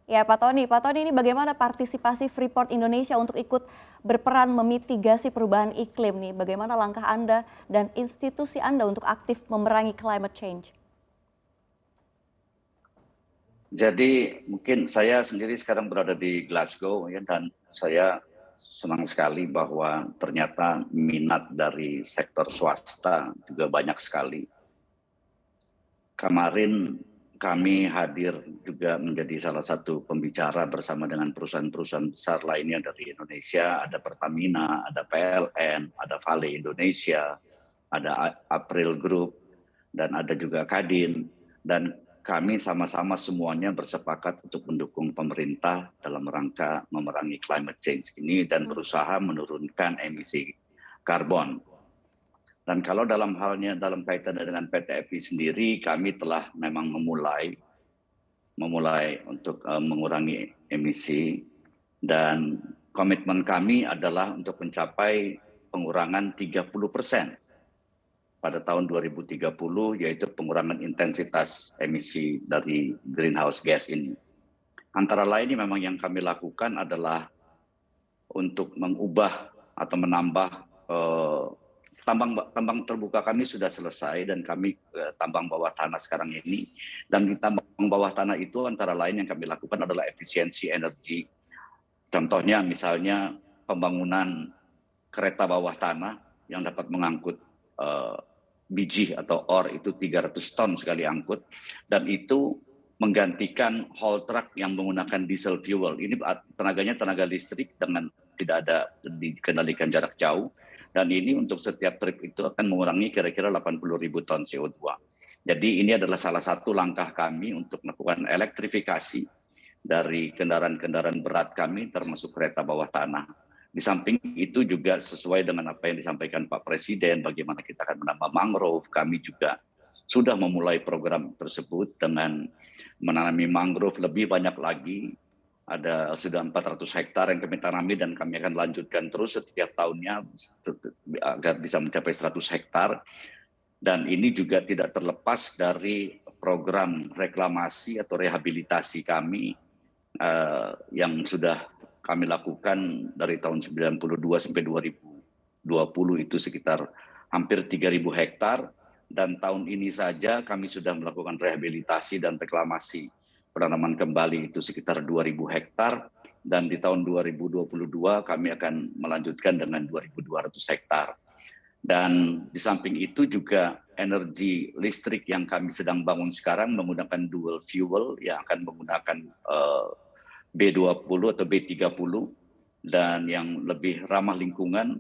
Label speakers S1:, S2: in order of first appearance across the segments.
S1: Ya, Pak Tony ini bagaimana partisipasi Freeport Indonesia untuk ikut berperan memitigasi perubahan iklim nih? Bagaimana langkah Anda dan institusi Anda untuk aktif memerangi climate change?
S2: Jadi mungkin saya sendiri sekarang berada di Glasgow ya, dan saya senang sekali bahwa ternyata minat dari sektor swasta juga banyak sekali. Kemarin kami hadir juga menjadi salah satu pembicara bersama dengan perusahaan-perusahaan besar lainnya dari Indonesia, ada Pertamina, ada PLN, ada Vale Indonesia, ada April Group, dan ada juga Kadin. Dan kami sama-sama semuanya bersepakat untuk mendukung pemerintah dalam rangka memerangi climate change ini dan berusaha menurunkan emisi karbon. Dan kalau dalam kaitan dengan PT FI sendiri, kami telah memang memulai untuk mengurangi emisi, dan komitmen kami adalah untuk mencapai pengurangan 30% pada tahun 2030, yaitu pengurangan intensitas emisi dari greenhouse gas ini. Antara lain memang yang kami lakukan adalah untuk mengubah atau menambah tambang terbuka kami sudah selesai, dan kami tambang bawah tanah sekarang ini. Dan di tambang bawah tanah itu antara lain yang kami lakukan adalah efisiensi energi. Contohnya misalnya pembangunan kereta bawah tanah yang dapat mengangkut biji atau ore itu 300 ton sekali angkut, dan itu menggantikan haul truck yang menggunakan diesel fuel. Ini tenaganya tenaga listrik dengan tidak ada dikendalikan jarak jauh. Dan ini untuk setiap trip itu akan mengurangi kira-kira 80.000 ton CO2. Jadi ini adalah salah satu langkah kami untuk melakukan elektrifikasi dari kendaraan-kendaraan berat kami, termasuk kereta bawah tanah. Di samping itu juga sesuai dengan apa yang disampaikan Pak Presiden, bagaimana kita akan menambah mangrove. Kami juga sudah memulai program tersebut dengan menanami mangrove lebih banyak lagi. Ada sudah 400 hektar yang kami tanami, dan kami akan lanjutkan terus setiap tahunnya agar bisa mencapai 100 hektar. Dan ini juga tidak terlepas dari program reklamasi atau rehabilitasi kami yang sudah kami lakukan dari tahun 92 sampai 2020, itu sekitar hampir 3.000 hektar. Dan tahun ini saja kami sudah melakukan rehabilitasi dan reklamasi penanaman kembali itu sekitar 2.000 hektar, dan di tahun 2022 kami akan melanjutkan dengan 2.200 hektar. Dan di samping itu juga energi listrik yang kami sedang bangun sekarang menggunakan dual fuel yang akan menggunakan B20 atau B30, dan yang lebih ramah lingkungan,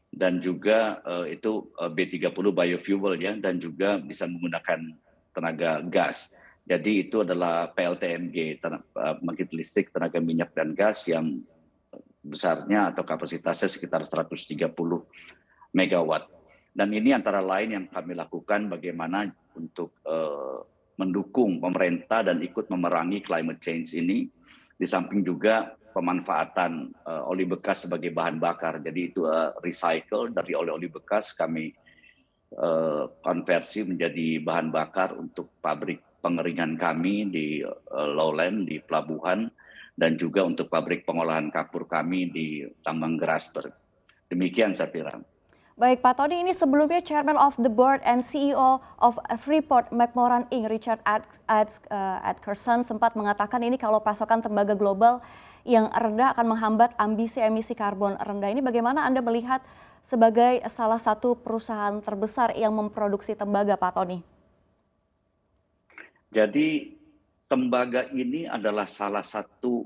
S2: dan juga itu B30 biofuel ya, dan juga bisa menggunakan tenaga gas. Jadi itu adalah PLTMG, pembangkit listrik tenaga minyak dan gas yang besarnya atau kapasitasnya sekitar 130 megawatt. Dan ini antara lain yang kami lakukan bagaimana untuk mendukung pemerintah dan ikut memerangi climate change ini. Di samping juga pemanfaatan oli bekas sebagai bahan bakar. Jadi itu recycle dari oli-oli bekas kami konversi menjadi bahan bakar untuk pabrik pengeringan kami di Lowland, di pelabuhan, dan juga untuk pabrik pengolahan kapur kami di tambang Grasberg. Demikian saya kira.
S1: Baik Pak Tony, ini sebelumnya Chairman of the Board and CEO of Freeport-McMoRan Inc. Richard Adkerson sempat mengatakan ini kalau pasokan tembaga global yang rendah akan menghambat ambisi emisi karbon rendah. Ini bagaimana Anda melihat sebagai salah satu perusahaan terbesar yang memproduksi tembaga, Pak Tony?
S2: Jadi tembaga ini adalah salah satu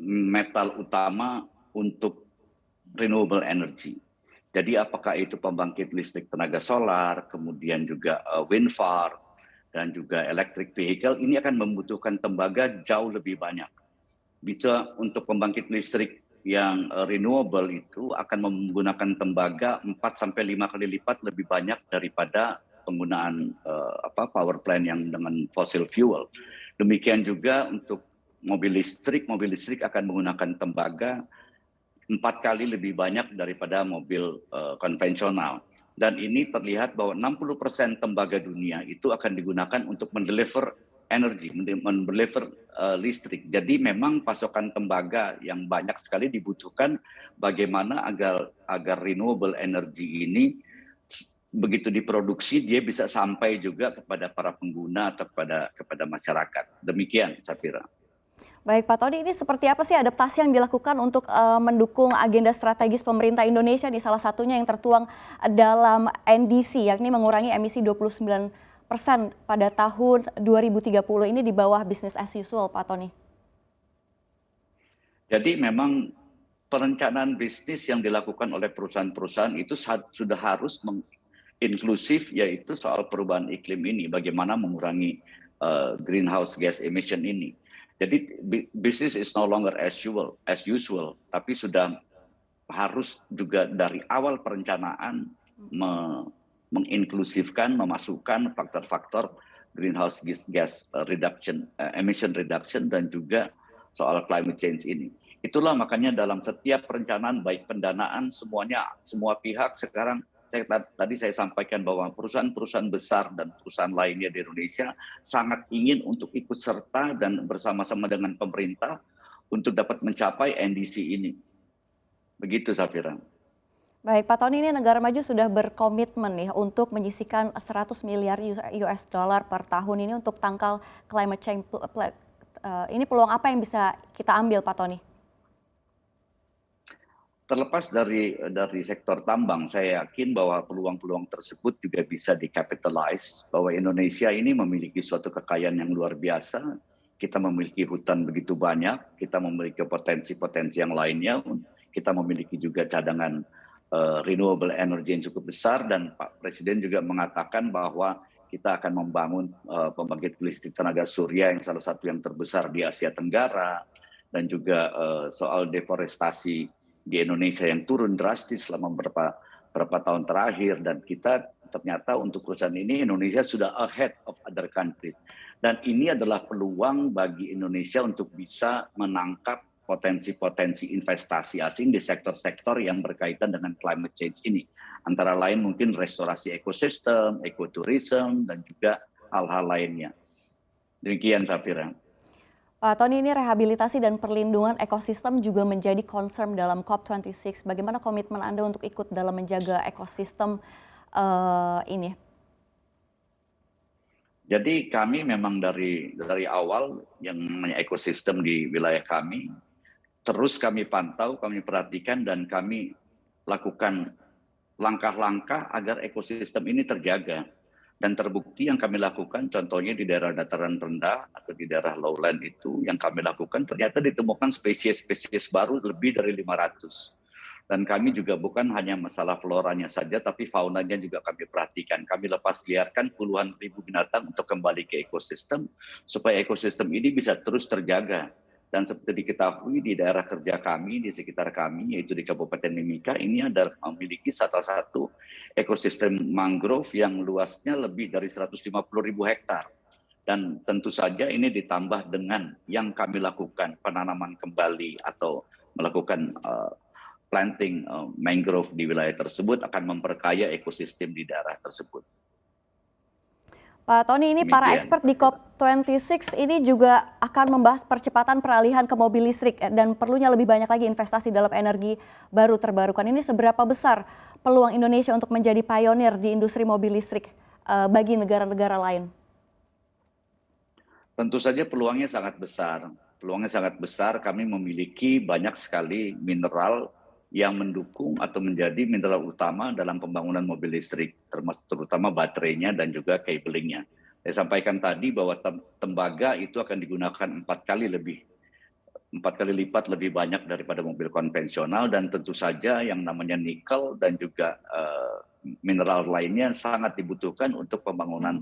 S2: metal utama untuk renewable energy. Jadi apakah itu pembangkit listrik tenaga solar, kemudian juga wind farm, dan juga electric vehicle, ini akan membutuhkan tembaga jauh lebih banyak. Bisa untuk pembangkit listrik yang renewable itu akan menggunakan tembaga 4-5 kali lipat lebih banyak daripada penggunaan power plant yang dengan fossil fuel. Demikian juga untuk mobil listrik akan menggunakan tembaga 4 kali lebih banyak daripada mobil konvensional. Dan ini terlihat bahwa 60% tembaga dunia itu akan digunakan untuk mendeliver energi, mendeliver listrik. Jadi memang pasokan tembaga yang banyak sekali dibutuhkan bagaimana agar renewable energy ini begitu diproduksi dia bisa sampai juga kepada para pengguna atau kepada masyarakat. Demikian saya kira.
S1: Baik Pak Tony, ini seperti apa sih adaptasi yang dilakukan untuk mendukung agenda strategis pemerintah Indonesia di salah satunya yang tertuang dalam NDC, yakni mengurangi emisi 29% pada tahun 2030 ini di bawah business as usual, Pak Tony?
S2: Jadi memang perencanaan bisnis yang dilakukan oleh perusahaan-perusahaan itu sudah harus inklusif, yaitu soal perubahan iklim ini, bagaimana mengurangi greenhouse gas emission ini. Jadi bisnis is no longer as usual, tapi sudah harus juga dari awal perencanaan menginklusifkan, memasukkan faktor-faktor greenhouse gas reduction, emission reduction, dan juga soal climate change ini. Itulah makanya dalam setiap perencanaan, baik pendanaan, semuanya, semua pihak sekarang, tadi saya sampaikan bahwa perusahaan-perusahaan besar dan perusahaan lainnya di Indonesia sangat ingin untuk ikut serta dan bersama-sama dengan pemerintah untuk dapat mencapai NDC ini. Begitu, Safira.
S1: Baik, Pak Tony, ini negara maju sudah berkomitmen nih untuk menyisihkan 100 miliar US dollar per tahun ini untuk tangkal climate change. Ini peluang apa yang bisa kita ambil, Pak Tony?
S2: Terlepas dari sektor tambang, saya yakin bahwa peluang-peluang tersebut juga bisa di-capitalize, bahwa Indonesia ini memiliki suatu kekayaan yang luar biasa. Kita memiliki hutan begitu banyak, kita memiliki potensi-potensi yang lainnya, kita memiliki juga cadangan renewable energy yang cukup besar, dan Pak Presiden juga mengatakan bahwa kita akan membangun pembangkit listrik tenaga surya yang salah satu yang terbesar di Asia Tenggara, dan juga soal deforestasi di Indonesia yang turun drastis selama beberapa tahun terakhir, dan kita ternyata untuk perusahaan ini Indonesia sudah ahead of other countries, dan ini adalah peluang bagi Indonesia untuk bisa menangkap potensi-potensi investasi asing di sektor-sektor yang berkaitan dengan climate change ini, antara lain mungkin restorasi ekosistem, ekoturism, dan juga hal-hal lainnya. Demikian, Safira.
S1: Pak Tony, ini rehabilitasi dan perlindungan ekosistem juga menjadi concern dalam COP26. Bagaimana komitmen Anda untuk ikut dalam menjaga ekosistem ini?
S2: Jadi kami memang dari awal yang namanya ekosistem di wilayah kami, terus kami pantau, kami perhatikan, dan kami lakukan langkah-langkah agar ekosistem ini terjaga. Dan terbukti yang kami lakukan, contohnya di daerah dataran rendah atau di daerah lowland itu, yang kami lakukan ternyata ditemukan spesies-spesies baru lebih dari 500. Dan kami juga bukan hanya masalah floranya saja, tapi faunanya juga kami perhatikan. Kami lepas liarkan puluhan ribu binatang untuk kembali ke ekosistem, supaya ekosistem ini bisa terus terjaga. Dan seperti diketahui di daerah kerja kami, di sekitar kami, yaitu di Kabupaten Mimika, ini adalah memiliki salah satu ekosistem mangrove yang luasnya lebih dari 150.000 hektar. Dan tentu saja ini ditambah dengan yang kami lakukan, penanaman kembali atau melakukan planting mangrove di wilayah tersebut akan memperkaya ekosistem di daerah tersebut.
S1: Pak Tony, ini para expert di COP26 ini juga akan membahas percepatan peralihan ke mobil listrik dan perlunya lebih banyak lagi investasi dalam energi baru terbarukan. Ini seberapa besar peluang Indonesia untuk menjadi pionir di industri mobil listrik bagi negara-negara lain?
S2: Tentu saja peluangnya sangat besar. Peluangnya sangat besar, kami memiliki banyak sekali mineral yang mendukung atau menjadi mineral utama dalam pembangunan mobil listrik, terutama baterainya dan juga cablingnya. Saya sampaikan tadi bahwa tembaga itu akan digunakan 4 kali lipat lebih banyak daripada mobil konvensional, dan tentu saja yang namanya nikel dan juga mineral lainnya sangat dibutuhkan untuk pembangunan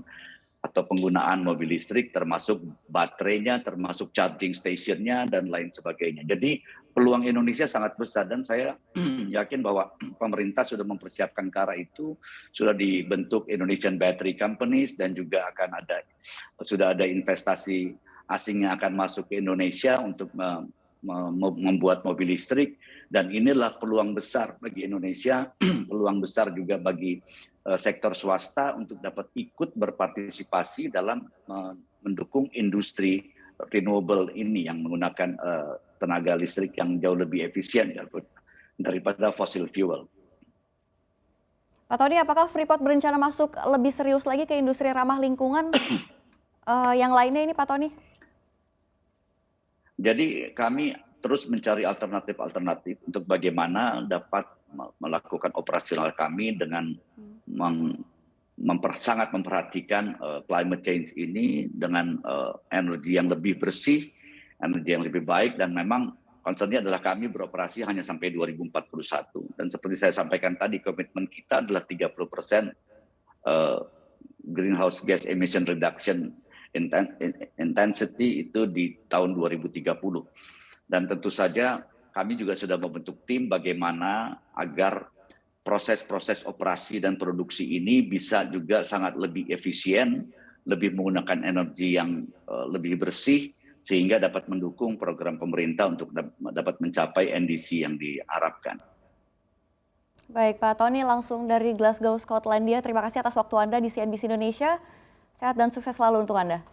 S2: atau penggunaan mobil listrik, termasuk baterainya, termasuk charging stationnya, dan lain sebagainya. Jadi peluang Indonesia sangat besar, dan saya yakin bahwa pemerintah sudah mempersiapkan ke arah itu, sudah dibentuk Indonesian Battery Companies, dan juga sudah ada investasi asing yang akan masuk ke Indonesia untuk membuat mobil listrik, dan inilah peluang besar bagi Indonesia, peluang besar juga bagi sektor swasta untuk dapat ikut berpartisipasi dalam mendukung industri renewable ini yang menggunakan tenaga listrik yang jauh lebih efisien daripada fossil fuel.
S1: Pak Tony, apakah Freeport berencana masuk lebih serius lagi ke industri ramah lingkungan yang lainnya ini, Pak Tony?
S2: Jadi kami terus mencari alternatif-alternatif untuk bagaimana dapat melakukan operasional kami dengan sangat memperhatikan climate change ini dengan energi yang lebih bersih, energi yang lebih baik, dan memang concernnya adalah kami beroperasi hanya sampai 2041. Dan seperti saya sampaikan tadi, komitmen kita adalah 30% greenhouse gas emission reduction intensity itu di tahun 2030. Dan tentu saja kami juga sudah membentuk tim bagaimana agar proses-proses operasi dan produksi ini bisa juga sangat lebih efisien, lebih menggunakan energi yang lebih bersih, sehingga dapat mendukung program pemerintah untuk dapat mencapai NDC yang diharapkan.
S1: Baik, Pak Tony, langsung dari Glasgow, Skotlandia. Terima kasih atas waktu Anda di CNBC Indonesia. Sehat dan sukses selalu untuk Anda.